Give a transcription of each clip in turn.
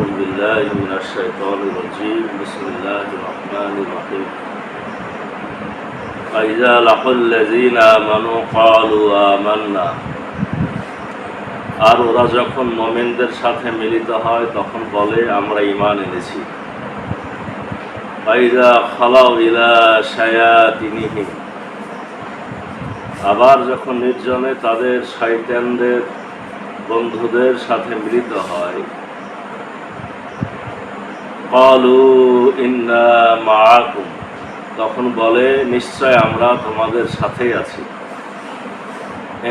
أعوذ بالله من الشيطان الرجيم بسم الله الرحمن الرحيم فإذا لقوا الذين آمنوا قالوا آمنا আর ওরা যখন মুমিনদের সাথে মিলিত হয় তখন বলে আমরা ঈমান এনেছি। ফাইযা খালাউ ইলা শায়াতিনিহিম, আবার যখন নির্জনে তাদের শয়তানদের বন্ধুদের সাথে মিলিত হয় ক্বালু ইন্না মাআকুম, তখন বলে নিশ্চয় আমরা তোমাদের সাথেই আছি।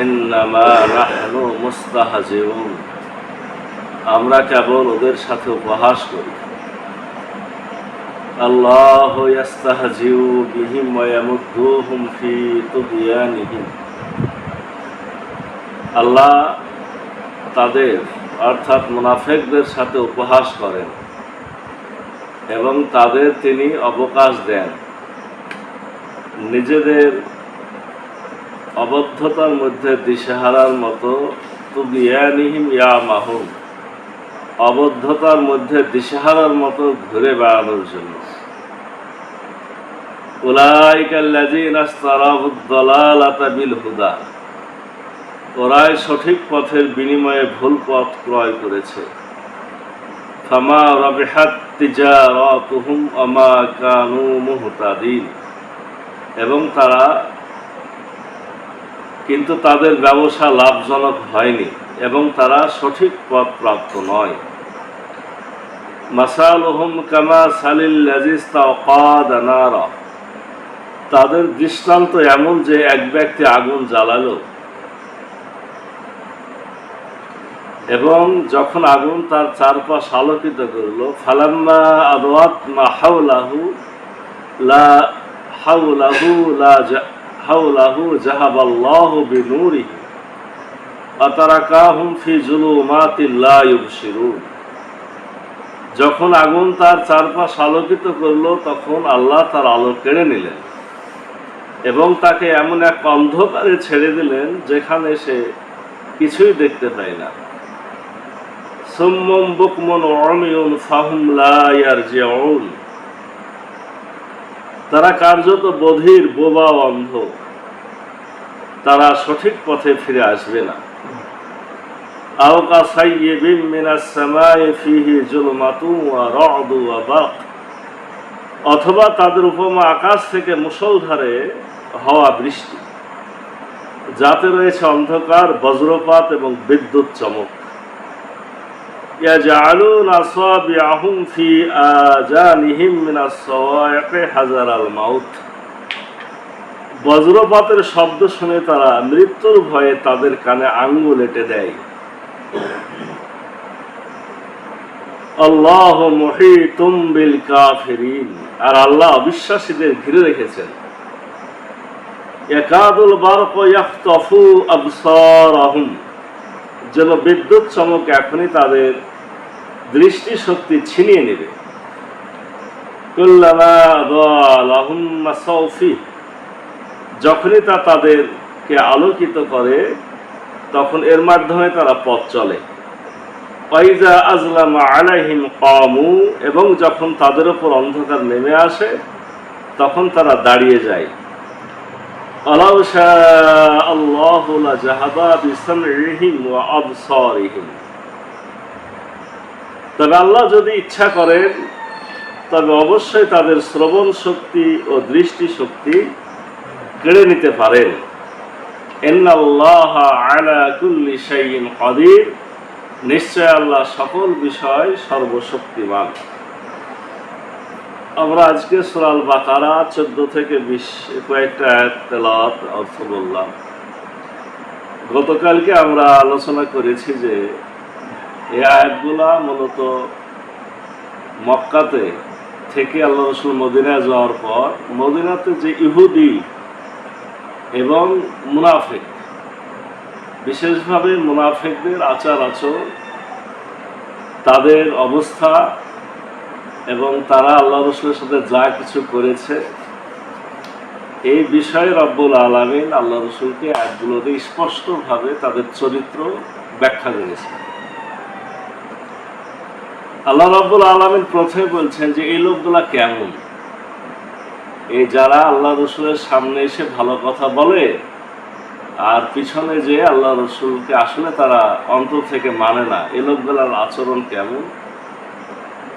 ইন্নামা নাহনু মুস্তাহজিউন, আমরা কেবল ওদের সাথে উপহাস করি। আল্লাহু ইস্তাহজিউ বিহিম ওয়া ইয়ামুদ্দুহুম ফি তুগয়ানিহিম, আল্লাহ তাদের অর্থাৎ মুনাফিকদের সাথে উপহাস করেন এবং তাদের তিনি অবকাশ দেন নিজেদের অবদ্ধতার মধ্যে দিশেহারার মতো। তুগয়ানিহিম ইয়ামাহুম, অবদ্ধতার মধ্যে দিশেহারার মতো ঘুরে বেড়ানোর জন্য। উলাইকাল্লাযীনা ইশতারাউদ দালালাতা বিল হুদা, ওরাই সঠিক পথের বিনিময়ে ভুল পথ ক্রয় করেছে। ফামা রাবিহাত তিজারাতুহুম ওয়া মা কানু মুহতাদিন, এবং কিন্তু তাদের ব্যবসা লাভজনক হয়নি এবং তারা সঠিক পথ প্রাপ্ত নয়। মাসালুহুম কামা সালিল্লাযী ইসতাওকাদা নারা, তাদের দৃষ্টান্ত এমন যে এক ব্যক্তি আগুন জ্বালালো এবং যখন আগুন তার চারপাশ আলোকিত করলো, ফালাম্মা আদাওয়াত মা হাওলাহু জাহাবাল্লাহু বিনূরিহি ওয়া তারাকাহুম ফি যুলুমাতিন লা ইউবসিরুন, যখন আগুন তার চারপাশ আলোকিত করলো তখন আল্লাহ তার আলো কেড়ে নিলেন এবং তাকে এমন এক অন্ধকারে ছেড়ে দিলেন যেখানে সে কিছুই দেখতে পায় না। সুম্মুম বুকমুন উমিয়ুন ফাহুম লা ইয়ারজিউন, তারা কার্যত বধির, বোবা, অন্ধ, তারা সঠিক পথে ফিরে আসবে না। আও কাসাইয়্যিবিম মিনাস সামাই ফিহি যুলমাতুন ওয়া রা'দু ওয়া বারক, অথবা তাদের উপমা আকাশ থেকে মুষলধারে হওয়া বৃষ্টি, যাতে রয়েছে অন্ধকার, বজ্রপাত এবং বিদ্যুৎ চমক। ইয়াজআলুনা আসাবিআহুম ফি আযানিহিম মিনাস সাওয়াইকি হাযারাল মাউত, বজ্রপাতের শব্দ শুনে তারা মৃত্যুর ভয়ে তাদের কানে আঙ্গুল এঁটে দেয়। আল্লাহু মুহীতুম বিল কাফিরিন, আর আল্লাহ অবিশ্বাসীদের ঘিরে রেখেছেন। ইয়াকাদুল বারকু ইয়াখতাফু আবসারাহুম, যেন বিদ্যুৎ চমক এখনই তাদের দৃষ্টি শক্তি ছিনিয়ে নেবে। কুল্লামা আযা লাহুম মাসাউ ফিহি, যখনই তা তাদেরকে আলোকিত করে তখন এর মাধ্যমে তারা পথ চলে। ওয়াইজা আযলামা আলাইহিম কামু, এবং যখন তাদের উপর অন্ধকার নেমে আসে তখন তারা দাঁড়িয়ে যায়। আলাউ শাআল্লাহু লাযাহাবা বিসামইহিম ওয়া আবসারিহিম, তবে আল্লাহ যদি ইচ্ছা করেন তবে অবশ্যই তাদের শ্রবণ শক্তি ও দৃষ্টি শক্তি কেড়ে নিতে পারেন। ইন্নাল্লাহা আলা কুল্লি শাইইন কাদির, নিশ্চয় আল্লাহ সকল বিষয় সর্বশক্তিমান। আমরা আজকে সূরা আল বাকারা 14 থেকে 20 কয়েকটা আয়াত তেলাওয়াত অর্থ বললাম। গতকালকে আমরা আলোচনা করেছি যে এই আয়াতগুলা মূলত মক্কাতে থেকে আল্লাহ রাসূল মদিনায় যাওয়ার পর মদিনাতে যে ইহুদি এবং মুনাফিক, বিশেষভাবে মুনাফিকদের আচার আচরণ, তাদের অবস্থা এবং তারা আল্লাহ রাসূলের সাথে যা কিছু করেছে, এই বিষয়ে রব্বুল আলামিন আল্লাহ রাসূলকে আয়াতগুলোতে স্পষ্টভাবে তাদের চরিত্র ব্যাখ্যা করেছেন। আল্লাহ রাব্বুল আলামিন প্রথমে বলছেন যে এই লোকগুলা কেমন, এই যারা আল্লাহ রসুলের সামনে এসে ভালো কথা বলে আর পিছনে যে আল্লাহ রসুলকে আসলে তারা অন্তর থেকে মানে না, এই লোকগুলার আচরণ কেমন।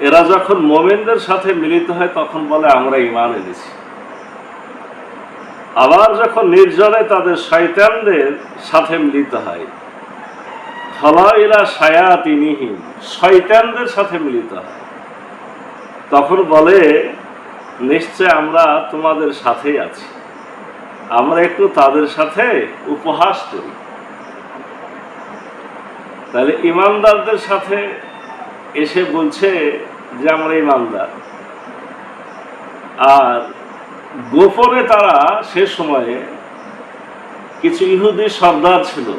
এরা যখন মুমিনদের সাথে মিলিত হয় তখন বলে আমরা ঈমান এনেছি, আবার যখন নির্জনে তাদের শয়তানদের সাথে মিলিত হয়, খলাইলা শায়াতিনিহিম, শয়তানদের সাথে মিলিত হয়, তখন বলে নিশ্চয় আমরা তোমাদের সাথেই আছি, আমরা একটু তাদের সাথে উপহাস করি। তাহলে ইমানদারদের সাথে এসে বলছে যে আমরা ইমানদার, আর গোপনে তারা সে সময়ে কিছু ইহুদি সর্দার ছিল,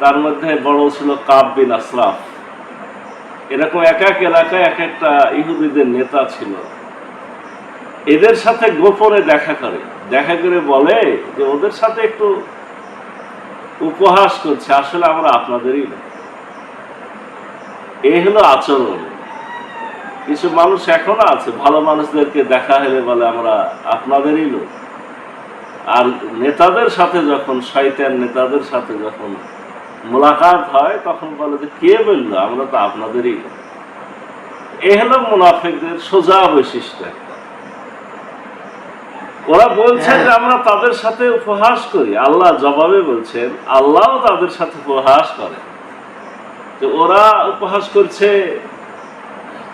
তার মধ্যে বড় ছিল কাব বিন আশরাফ, এরকম এক এক এলাকায় এক একটা ইহুদিদের নেতা ছিল, এদের সাথে গোপনে দেখা করে বলে যে ওদের সাথে একটু উপহাস করছে, আসলে আমরা আপনাদেরই না। এই হলো আচরণ। কিছু মানুষ এখনো আছে, ভালো মানুষদেরকে দেখা হলে বলে আমরা আপনাদেরই লোক, আর নেতাদের সাথে যখন, শয়তান নেতাদের সাথে যখন মোলাকাত হয় তখন বলে যে কে বললো আমরা তো আপনাদেরই লোক। এই হলো মুনাফিকদের সোজা বৈশিষ্ট্য। ওরা বলছেন যে আমরা তাদের সাথে উপহাস করি, আল্লাহ জবাবে বলছেন আল্লাহও তাদের সাথে উপহাস করে। যে ওরা উপহাস করছে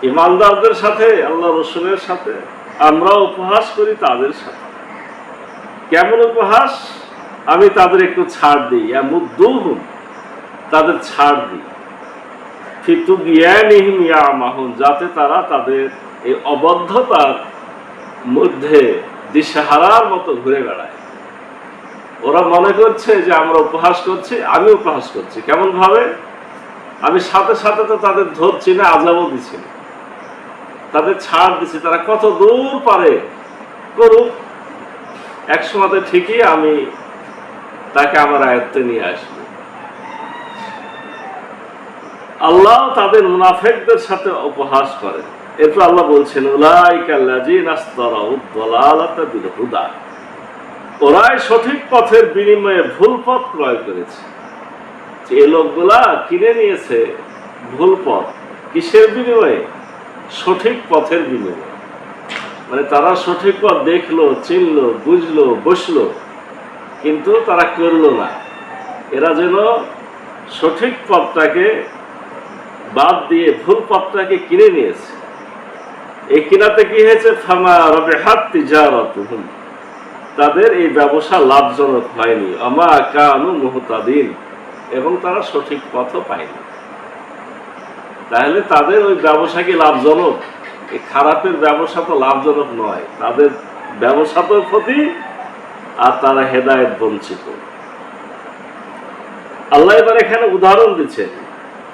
ইমানদারদের সাথে, আল্লাহ রসুলের সাথে, আমরা উপহাস করি তাদের সাথে। কেমন উপহাস? আমি তাদের একটু ছাড় দিই, এমুদ্দুহুম, তাদের ছাড় দিই, ফিতুবিয়ানিহিম ইয়ামাহুন, যাতে তারা তাদের এই অবদ্ধতার মধ্যে দিশেহারার মতো ঘুরে বেড়ায়। ওরা মনে করছে যে আমরা উপহাস করছি, আমি উপহাস করছি। কেমন ভাবে? আমি সাথে সাথে তো তাদের ধরছি না, আযাবও দিচ্ছি না, তাদের ছাড় দিচ্ছি, তারা কত দূর পারে করুক, এক সময়তে ঠিকই আমি তাকে আমার আয়ত্তে নিয়ে আসবো। আল্লাহ তাদের মুনাফিকদের সাথে উপহাস করেন। এরপর আল্লাহ বলছেন উলাইকাল্লাযীনা ইশতারাউদ দালালাতা বিল হুদা, ওরাই সঠিক পথের বিনিময়ে ভুল পথ ক্রয় করেছে। এই লোকগুলা কিনে নিয়েছে ভুল পথ, কিসের বিনিময়ে? সঠিক পথের বিনিময়ে। মানে তারা সঠিক পথ দেখলো, চিনলো, বুঝলো, বসলো, কিন্তু তারা করলো না। এরা যেন সঠিক পথটাকে বাদ দিয়ে ভুল পথটাকে কিনে নিয়েছে। এই কিনাতে কি হয়েছে? ফামা রাবিহাত তিজারাতুহুম, তাদের এই ব্যবসা লাভজনক হয়নি। আমা কানু মুহতাদিন, এবং তারা সঠিক পথও পায়নি। তাহলে তাদের ওই ব্যবসা কি লাভজনক? এই খারাপের ব্যবসা তো লাভজনক নয়, তাদের ব্যবসা তো ক্ষতি, আর তারা হেদায়েত বঞ্চিত। আল্লাহ এবার এখানে উদাহরণ দিচ্ছেন।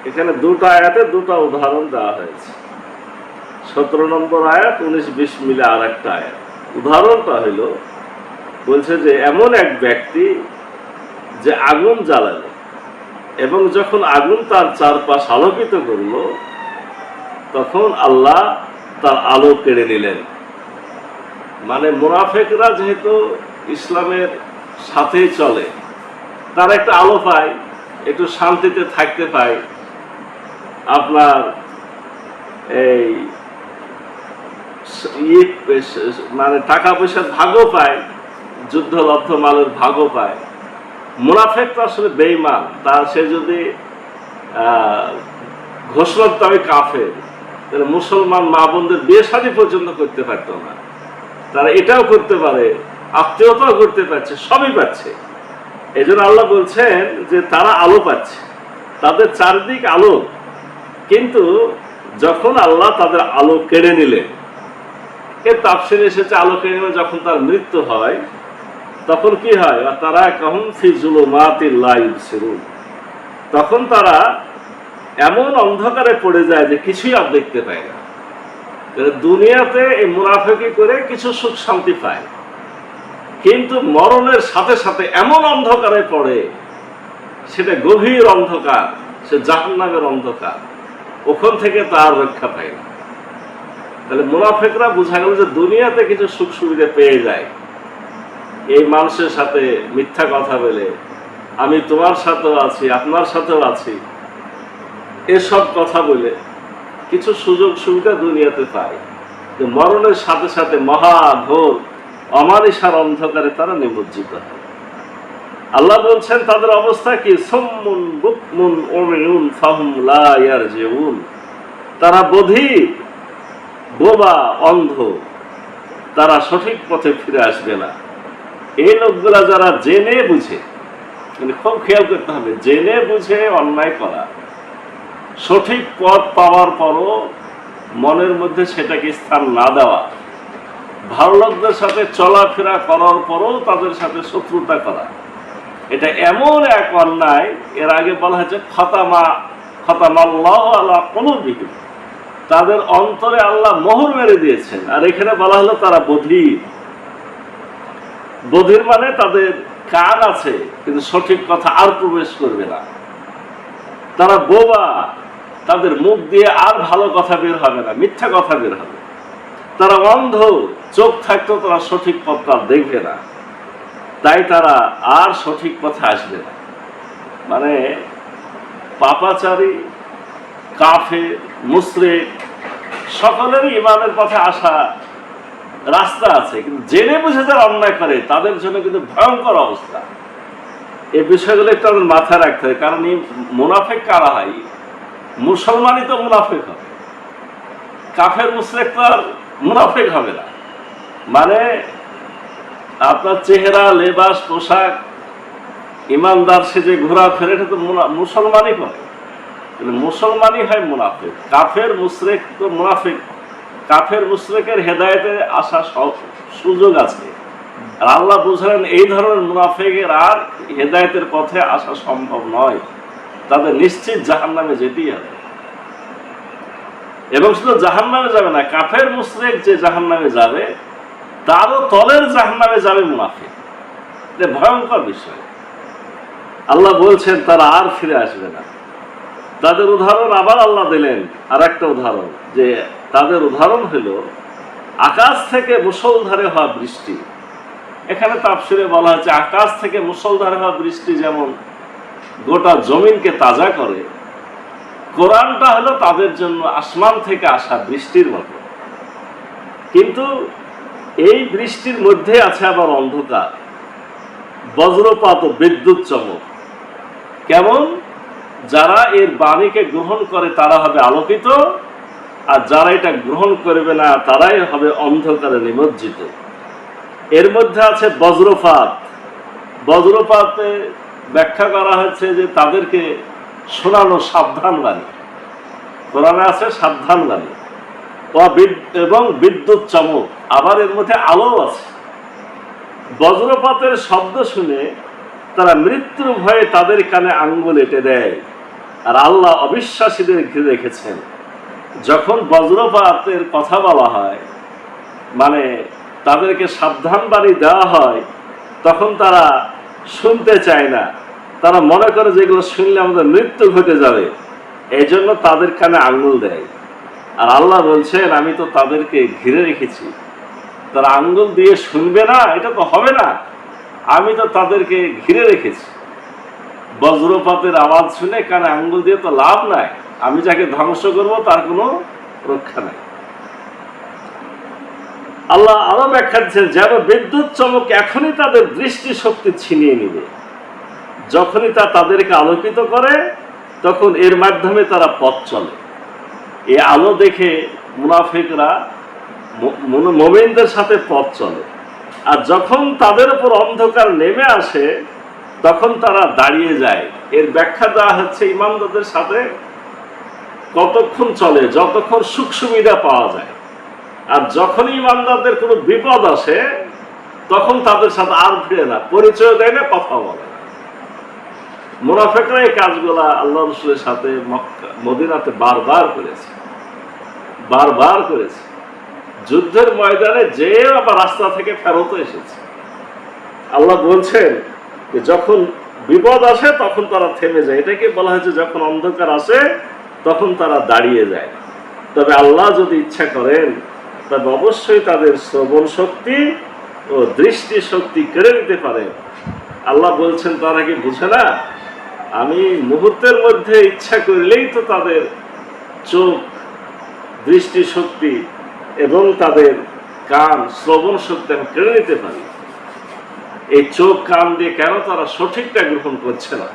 এখানে দুটো আয়াতে দুটো উদাহরণ দেওয়া হয়েছে। 17 নম্বর আয়াত, 19-20 মিলে আর একটা আয়াত। উদাহরণটা হইল, বলছে যে এমন এক ব্যক্তি যে আগুন জ্বালালো, এবং যখন আগুন তার চারপাশ আলোকিত করল, তখন আল্লাহ তার আলো কেড়ে নিলেন। মানে মুনাফিকরা যেহেতু ইসলামের সাথেই চলে, তারা একটা আলো পায়, একটু শান্তিতে থাকতে পায়, আপনার এই মানে টাকা পয়সার ভাগও পায়, যুদ্ধলব্ধ মালের ভাগও পায়। মুনাফিক তো আসলে বেঈমান, তার সে যদি ঘোষণা দিত আমি কাফের, তাহলে মুসলমান মা বোনদের বিয়ে শাদী পর্যন্ত করতে পারতো না। তারা এটাও করতে পারে, আত্মীয়তাও করতে পারছে, সবই পাচ্ছে। এই জন্য আল্লাহ বলছেন যে তারা আলো পাচ্ছে, তাদের চারদিক আলো, কিন্তু যখন আল্লাহ তাদের আলো কেড়ে নিলেন, এর তাফসীরে এসেছে আলো কেড়ে নিলে যখন তার মৃত্যু হয় তখন কি হয়? তারা কাহুম ফি যুলুমাতিল লা ইবসিরুন, তখন তারা এমন অন্ধকারে পড়ে যায় যে কিছুই আর দেখতে পায় না। দুনিয়াতে এই মুনাফিকি করে কিছু সুখ শান্তি পায়, কিন্তু মরণের সাথে সাথে এমন অন্ধকারে পড়ে, সেটা গভীর অন্ধকার, সে জাহান্নামের অন্ধকার। ওখান থেকে তার রক্ষা পায় না। তাহলে মুনাফিকরা বোঝা গেল যে দুনিয়াতে কিছু সুখ সুবিধা পেয়ে যায়, এই মানুষের সাথে মিথ্যা কথা বলে, আমি তোমার সাথেও আছি, আপনার সাথেও আছি, এসব কথা বলে কিছু সুযোগ সুবিধা দুনিয়াতে পায়, মরণের সাথে সাথে মহা ঘোর অমানিসার অন্ধকারে তারা নিমজ্জিত হয়। আল্লাহ বলছেন তাদের অবস্থা কি, সুম্মুন বুকমুন উমিয়ুন ফাহুম লা ইয়ারজিউন, তারা বধির, বোবা, অন্ধ, তারা সঠিক পথে ফিরে আসবে না। এই লোকগুলা যারা জেনে বুঝে, মানে খুব খেয়াল করতে হবে, জেনে বুঝে অন্যায় করা, সঠিক পথ পাওয়ার পরও মনের মধ্যে সেটাকে স্থান না দেওয়া, ভালো লোকদের সাথে চলাফেরা করার পরও তাদের সাথে শত্রুতা করা, এটা এমন এক অন্যায়। এর আগে বলা হয়েছে খতামাল্লাহু আলা কুলুবিহিম, তাদের অন্তরে আল্লাহ মোহর মেরে দিয়েছেন। আর এখানে বলা হলো তারা বধির। বধির মানে তাদের কান আছে কিন্তু সঠিক কথা আর প্রবেশ করবে না। তারা বোবা, তাদের মুখ দিয়ে আর ভালো কথা বের হবে না, মিথ্যা কথা বের হবে। তারা অন্ধ, চোখ থাকতেও তারা সঠিক পথটা দেখবে না, তাই তারা আর সঠিক পথে আসবে না। মানে পাপাচারী, কাফের, মুশরিক সকলেরই ইমানের পথে আসা রাস্তা আছে, কিন্তু জেনে বুঝে যারা অন্যায় করে তাদের জন্য কিন্তু ভয়ঙ্কর অবস্থা। এই বিষয়গুলো একটু আমাদের মাথায় রাখতে হবে, কারণ এই মুনাফিক কারা হয়? মুসলমানই তো মুনাফিক হবে, কাফের মুশরিক তো আর মুনাফিক হবে না। মানে আপনার চেহারা, লেবাস, পোশাক, ইমানদার সেজে ঘোরাফেরা, এটা তো মুসলমানই করে, মুসলমানই হয় মুনাফিক। কাফের মুশরিক তো মুনাফিক, কাফের মুশরিকের হেদায়েতে আসা সুযোগ আছে। আর আল্লাহ বুঝলেন এই ধরনের মুনাফিকের আর হেদায়েতের পথে আসা সম্ভব নয়, তাদের নিশ্চিত জাহান্নামে যেতেই হবে। এবং শুধু জাহান্নামে যাবে না, কাফের মুশরিক যে জাহান্নামে যাবে তারও তলের জাহান্নামে যাবে মুনাফিক। এটা ভয়ঙ্কর বিষয়। আল্লাহ বলছেন তারা আর ফিরে আসবে না। তাদের উদাহরণ আবার আল্লাহ দিলেন আর একটা উদাহরণ, যে তাদের উদাহরণ হলো আকাশ থেকে মুষলধারে হওয়া বৃষ্টি। এখানে তাফসীরে বলা হয়েছে আকাশ থেকে মুষলধারে হওয়া বৃষ্টি যেমন গোটা জমিনকে তাজা করে, কোরআনটা হলো তাদের জন্য আসমান থেকে আসা বৃষ্টির মতো। কিন্তু এই বৃষ্টির মধ্যে আছে আবার অন্ধকার, বজ্রপাত ও বিদ্যুৎ চমক। কেমন? যারা এর বাণীকে গ্রহণ করে তারা হবে আলোকিত, আর যারা এটা গ্রহণ করবে না তারাই হবে অন্ধকারে নিমজ্জিত। এর মধ্যে আছে বজ্রপাত। বজ্রপাতে ব্যাখ্যা করা হচ্ছে যে তাদেরকে শোনানো সাবধান বাণী, কোরআনে আছে সাবধান বাণী, এবং বিদ্যুৎ চমক, আবার এর মধ্যে আলো আছে। বজ্রপাতের শব্দ শুনে তারা মৃত্যুর ভয়ে তাদের কানে আঙ্গুল এঁটে দেয়। আর আল্লাহ অবিশ্বাসীদের ঘিরে রেখেছেন। যখন বজ্রপাতের কথা বলা হয়, মানে তাদেরকে সাবধান বাণী দেওয়া হয়, তখন তারা শুনতে চায় না। তারা মনে করে যেগুলো শুনলে আমাদের মৃত্যু ঘটে যাবে, এই জন্য তাদের কানে আঙ্গুল দেয়। আর আল্লাহ বলছেন আমি তো তাদেরকে ঘিরে রেখেছি, তারা আঙ্গুল দিয়ে শুনবে না, এটা তো হবে না, আমি তো তাদেরকে ঘিরে রেখেছি। বজ্রপাতের আওয়াজ শুনে কানে আঙ্গুল দিয়ে তো লাভ নাই, আমি যাকে ধ্বংস করব তার কোনো রক্ষা নাই। আল্লাহ আরো ব্যাখ্যা দিচ্ছেন যেন বিদ্যুৎ চমক এখনই তাদের দৃষ্টি শক্তি ছিনিয়ে নিবে। যখনই তা তাদেরকে আলোকিত করে তখন এর মাধ্যমে তারা পথ চলে। এই আলো দেখে মুনাফিকরা মুমিনদের সাথে পথ চলে, আর যখন তাদের উপর অন্ধকার নেমে আসে তখন তারা দাঁড়িয়ে যায়। এর ব্যাখ্যা দেওয়া হচ্ছে ইমানদারদের সাথে কতক্ষণ চলে, যতক্ষণ সুখ সুবিধা পাওয়া যায়। আর যখনই ইমানদারদের কোনো বিপদ আসে তখন তাদের সাথে আর ফিরে না, পরিচয় দেয় না, কথা বলে না। মুনাফিকরা এই কাজগুলা আল্লাহ রাসূলের সাথে মদিনাতে বারবার করেছে, বারবার করেছে। যুদ্ধের ময়দানে যে আবার রাস্তা থেকে ফেরত এসেছে। আল্লাহ বলছেন যে যখন বিপদ আসে তখন তারা থেমে যায়। এটাকে বলা হয়েছে যখন অন্ধকার আসে তখন তারা দাঁড়িয়ে যায়। তবে আল্লাহ যদি ইচ্ছা করেন তবে অবশ্যই তাদের শ্রবণ শক্তি ও দৃষ্টি শক্তি কেড়ে নিতে পারেন। আল্লাহ বলছেন তারা কি বুঝে না? আমি মুহূর্তের মধ্যে ইচ্ছা করলেই তো তাদের চোখ, দৃষ্টি শক্তি এবং তাদের কান, শ্রবণ শক্তি আমি কেড়ে নিতে পারি। এই চোখ কান দিয়ে কেন তারা সঠিকটা গ্রহণ করছে না?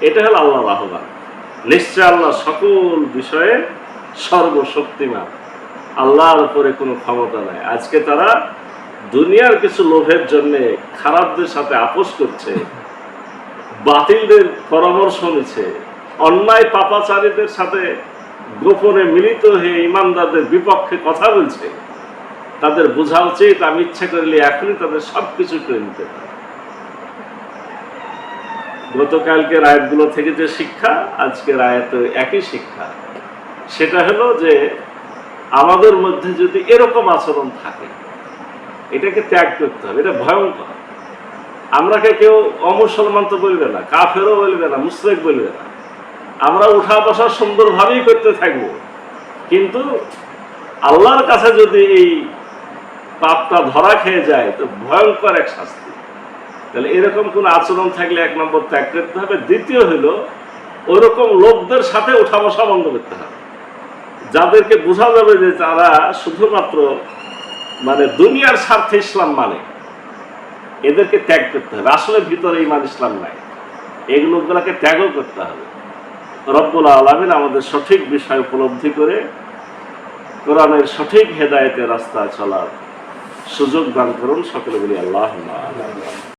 এটা হলো আল্লাহর আহ্বান। নিশ্চয় আল্লাহ সকল বিষয়ে সর্বশক্তিমান, আল্লাহর উপরে কোনো ক্ষমতা নাই। আজকে তারা দুনিয়ার কিছু লোভের জন্য খারাপদের সাথে আপোষ করছে, বাতিলদের পরামর্শ নিচ্ছে, অন্যায় পাপাচারীদের সাথে গোপনে মিলিত হয়ে ইমানদারদের বিপক্ষে কথা বলছে। তাদের বোঝা উচিত আমি ইচ্ছা করলে এখনই তাদের সবকিছু করে নিতে পারি। গতকালকে আয়াতগুলো থেকে যে শিক্ষা, আজকের আয়াতে একই শিক্ষা। সেটা হলো যে আমাদের মধ্যে যদি এরকম আচরণ থাকে, এটাকে ত্যাগ করতে হবে। এটা ভয়ঙ্কর। আমরাকে কেউ অমুসলমান তো বলবে না, কাফেরও বলবে না, মুশরিক বলবে না। আমরা উঠা বসা সুন্দরভাবেই করতে থাকবো, কিন্তু আল্লাহর কাছে যদি এই পাপটা ধরা খেয়ে যায় তো ভয়ঙ্কর এক শাস্তি। তাহলে এরকম কোন আচরণ থাকলে এক নম্বর ত্যাগ করতে হবে। দ্বিতীয় হলো ওরকম লোকদের সাথে উঠা বসা বন্ধ করতে হবে, যাদেরকে বোঝা যাবে যে তারা শুধুমাত্র দুনিয়ার স্বার্থে ইসলাম মানে। এদেরকে ত্যাগ করতে হবে। আসলে ভিতরে ঈমান ইসলাম নাই, এগুলোকে ত্যাগও করতে হবে। রব্বুল আলামিন আমাদের সঠিক বিষয় উপলব্ধি করে কোরআনের সঠিক হেদায়েতের রাস্তায় চলার সুযোগ দান করুন। সকলে বলি আল্লাহুম্মা আমিন।